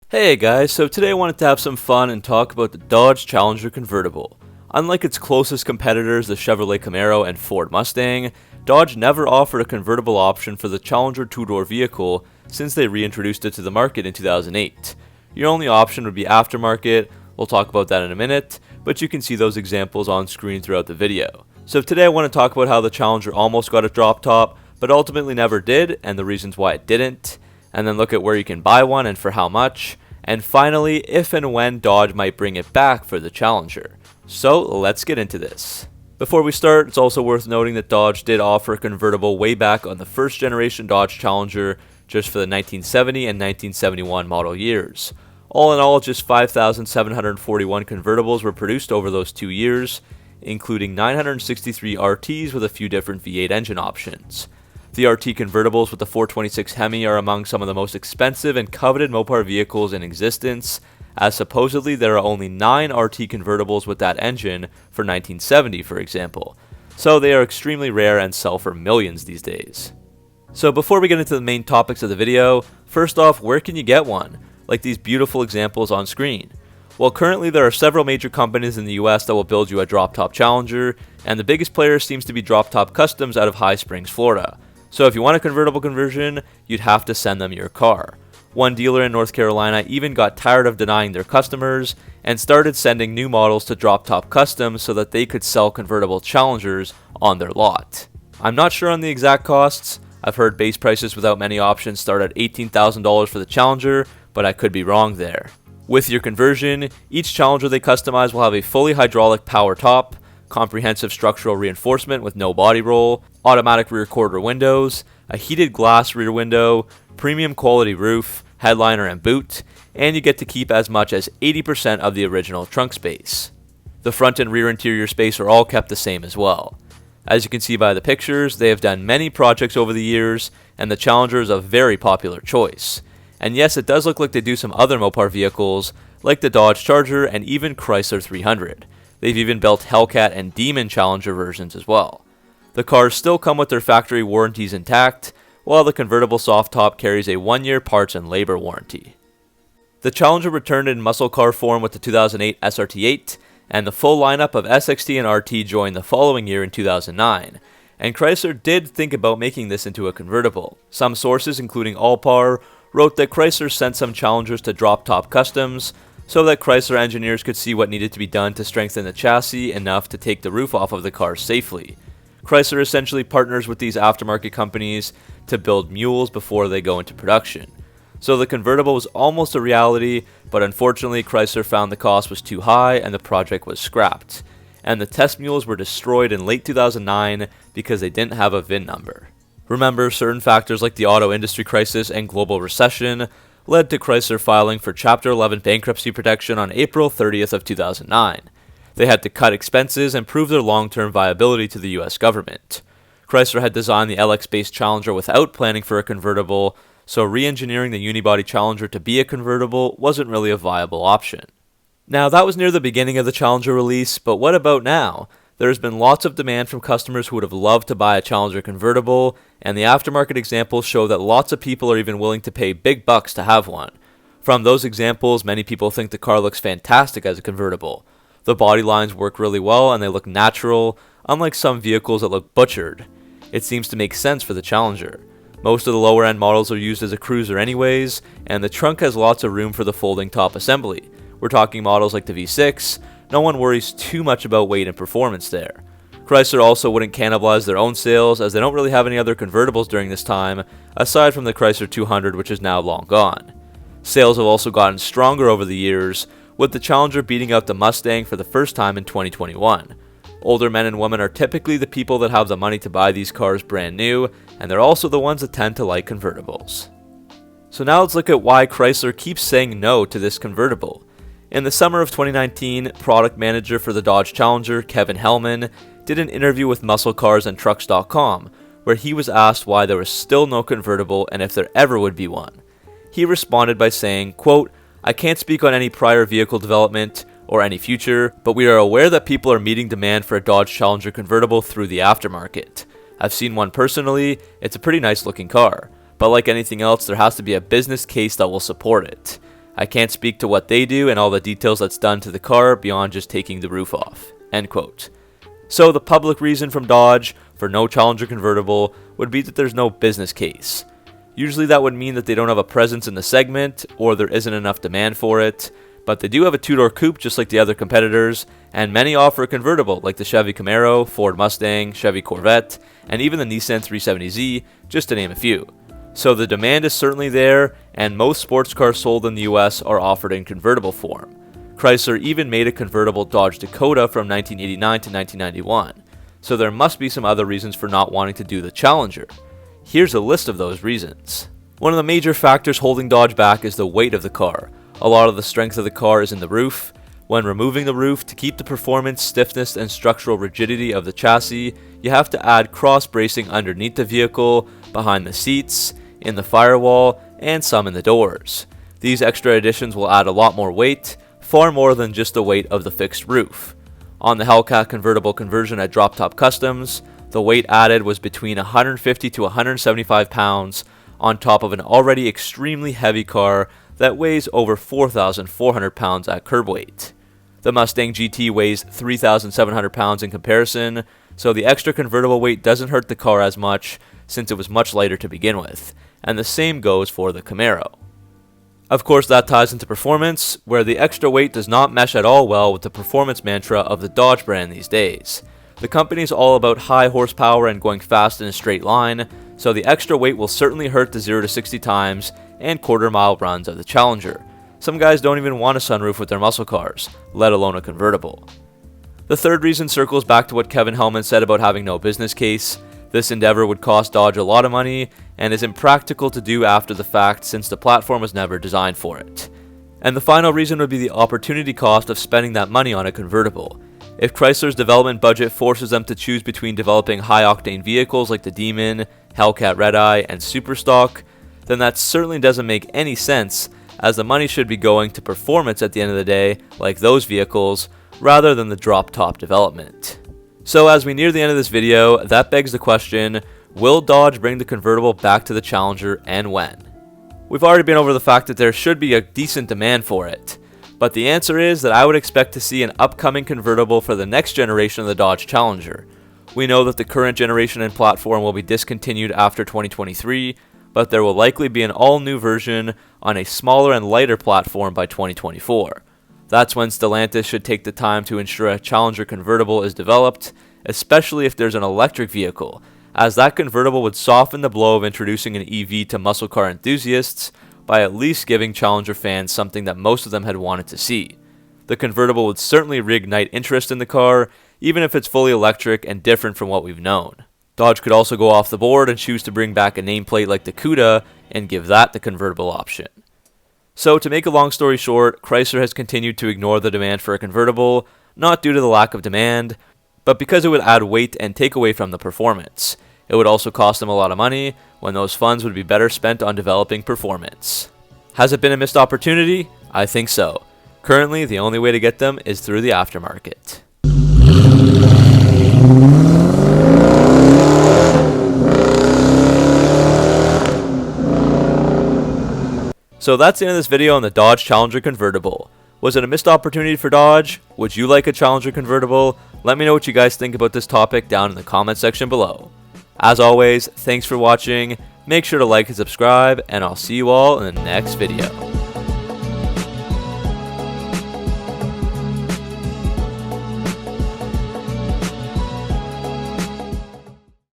Hey guys, so today I wanted to have some fun and talk about the Dodge Challenger convertible. Unlike its closest competitors, the Chevrolet Camaro and Ford Mustang, Dodge never offered a convertible option for the Challenger two-door vehicle since they reintroduced it to the market in 2008. Your only option would be aftermarket. We'll talk about that in a minute, but you can see those examples on screen throughout the video. So today I want to talk about how the Challenger almost got a drop top, but ultimately never did, and the reasons why it didn't, and then look at where you can buy one and for how much, and finally, if and when Dodge might bring it back for the Challenger. So let's get into this. Before we start, it's also worth noting that Dodge did offer a convertible way back on the first generation Dodge Challenger just for the 1970 and 1971 model years. All in all, just 5,741 convertibles were produced over those 2 years, including 963 RTs with a few different V8 engine options. The RT convertibles with the 426 Hemi are among some of the most expensive and coveted Mopar vehicles in existence, as supposedly there are only 9 RT convertibles with that engine for 1970, for example. So they are extremely rare and sell for millions these days. So before we get into the main topics of the video, first off, where can you get one? Like these beautiful examples on screen. Well, currently there are several major companies in the US that will build you a drop-top Challenger, and the biggest player seems to be Drop Top Customs out of High Springs, Florida. So if you want a convertible conversion, you'd have to send them your car. One dealer in North Carolina even got tired of denying their customers and started sending new models to Drop Top Customs so that they could sell convertible Challengers on their lot. I'm not sure on the exact costs. I've heard base prices without many options start at $18,000 for the Challenger, but I could be wrong there. With your conversion, each Challenger they customize will have a fully hydraulic power top, comprehensive structural reinforcement with no body roll, automatic rear quarter windows, a heated glass rear window, premium quality roof, headliner and boot, and you get to keep as much as 80% of the original trunk space. The front and rear interior space are all kept the same as well. As you can see by the pictures, they have done many projects over the years, and the Challenger is a very popular choice. And yes, it does look like they do some other Mopar vehicles, like the Dodge Charger and even Chrysler 300. They've even built Hellcat and Demon Challenger versions as well. The cars still come with their factory warranties intact, while the convertible soft top carries a 1-year parts and labor warranty. The Challenger returned in muscle car form with the 2008 SRT8, and the full lineup of SXT and RT joined the following year in 2009. And Chrysler did think about making this into a convertible. Some sources, including Allpar, wrote that Chrysler sent some Challengers to Drop Top Customs, so that Chrysler engineers could see what needed to be done to strengthen the chassis enough to take the roof off of the car safely. Chrysler essentially partners with these aftermarket companies to build mules before they go into production. So the convertible was almost a reality, but unfortunately Chrysler found the cost was too high and the project was scrapped. And the test mules were destroyed in late 2009 because they didn't have a VIN number. Remember, certain factors like the auto industry crisis and global recession led to Chrysler filing for Chapter 11 bankruptcy protection on April 30th of 2009. They had to cut expenses and prove their long-term viability to the US government. Chrysler had designed the LX-based Challenger without planning for a convertible, so re-engineering the unibody Challenger to be a convertible wasn't really a viable option. Now, that was near the beginning of the Challenger release, but what about now? There's been lots of demand from customers who would have loved to buy a Challenger convertible, and the aftermarket examples show that lots of people are even willing to pay big bucks to have one. From those examples, many people think the car looks fantastic as a convertible. The body lines work really well and they look natural, unlike some vehicles that look butchered. It seems to make sense for the Challenger. Most of the lower end models are used as a cruiser anyways, and the trunk has lots of room for the folding top assembly. We're talking models like the V6, no one worries too much about weight and performance there. Chrysler also wouldn't cannibalize their own sales as they don't really have any other convertibles during this time, aside from the Chrysler 200 which is now long gone. Sales have also gotten stronger over the years, with the Challenger beating out the Mustang for the first time in 2021. Older men and women are typically the people that have the money to buy these cars brand new, and they're also the ones that tend to like convertibles. So now let's look at why Chrysler keeps saying no to this convertible. In the summer of 2019, product manager for the Dodge Challenger, Kevin Hellman, did an interview with MuscleCarsAndTrucks.com, where he was asked why there was still no convertible and if there ever would be one. He responded by saying, quote, "I can't speak on any prior vehicle development or any future, but we are aware that people are meeting demand for a Dodge Challenger convertible through the aftermarket. I've seen one personally, it's a pretty nice looking car, but like anything else, there has to be a business case that will support it. I can't speak to what they do and all the details that's done to the car beyond just taking the roof off." End quote. So the public reason from Dodge for no Challenger convertible would be that there's no business case. Usually that would mean that they don't have a presence in the segment or there isn't enough demand for it, but they do have a two-door coupe just like the other competitors, and many offer a convertible like the Chevy Camaro, Ford Mustang, Chevy Corvette, and even the Nissan 370Z, just to name a few. So the demand is certainly there, and most sports cars sold in the US are offered in convertible form. Chrysler even made a convertible Dodge Dakota from 1989 to 1991, so there must be some other reasons for not wanting to do the Challenger. Here's a list of those reasons. One of the major factors holding Dodge back is the weight of the car. A lot of the strength of the car is in the roof. When removing the roof, to keep the performance, stiffness, and structural rigidity of the chassis, you have to add cross bracing underneath the vehicle, behind the seats, in the firewall, and some in the doors. These extra additions will add a lot more weight, far more than just the weight of the fixed roof. On the Hellcat convertible conversion at Drop Top Customs, the weight added was between 150 to 175 pounds on top of an already extremely heavy car that weighs over 4,400 pounds at curb weight. The Mustang GT weighs 3,700 pounds in comparison, so the extra convertible weight doesn't hurt the car as much since it was much lighter to begin with, and the same goes for the Camaro. Of course, that ties into performance, where the extra weight does not mesh at all well with the performance mantra of the Dodge brand these days. The company is all about high horsepower and going fast in a straight line, so the extra weight will certainly hurt the 0 to 60 times and quarter-mile runs of the Challenger. Some guys don't even want a sunroof with their muscle cars, let alone a convertible. The third reason circles back to what Kevin Hellman said about having no business case. This endeavor would cost Dodge a lot of money and is impractical to do after the fact since the platform was never designed for it. And the final reason would be the opportunity cost of spending that money on a convertible. If Chrysler's development budget forces them to choose between developing high-octane vehicles like the Demon, Hellcat Redeye, and Superstock, then that certainly doesn't make any sense, as the money should be going to performance at the end of the day, like those vehicles, rather than the drop-top development. So as we near the end of this video, that begs the question, will Dodge bring the convertible back to the Challenger and when? We've already been over the fact that there should be a decent demand for it, but the answer is that I would expect to see an upcoming convertible for the next generation of the Dodge Challenger. We know that the current generation and platform will be discontinued after 2023, but there will likely be an all-new version on a smaller and lighter platform by 2024. That's when Stellantis should take the time to ensure a Challenger convertible is developed, especially if there's an electric vehicle, as that convertible would soften the blow of introducing an EV to muscle car enthusiasts by at least giving Challenger fans something that most of them had wanted to see. The convertible would certainly reignite interest in the car, even if it's fully electric and different from what we've known. Dodge could also go off the board and choose to bring back a nameplate like the Cuda and give that the convertible option. So to make a long story short, Chrysler has continued to ignore the demand for a convertible, not due to the lack of demand, but because it would add weight and take away from the performance. It would also cost them a lot of money, when those funds would be better spent on developing performance. Has it been a missed opportunity? I think so. Currently, the only way to get them is through the aftermarket. So that's the end of this video on the Dodge Challenger convertible. Was it a missed opportunity for Dodge? Would you like a Challenger convertible? Let me know what you guys think about this topic down in the comment section below. As always, thanks for watching, make sure to like and subscribe, and I'll see you all in the next video.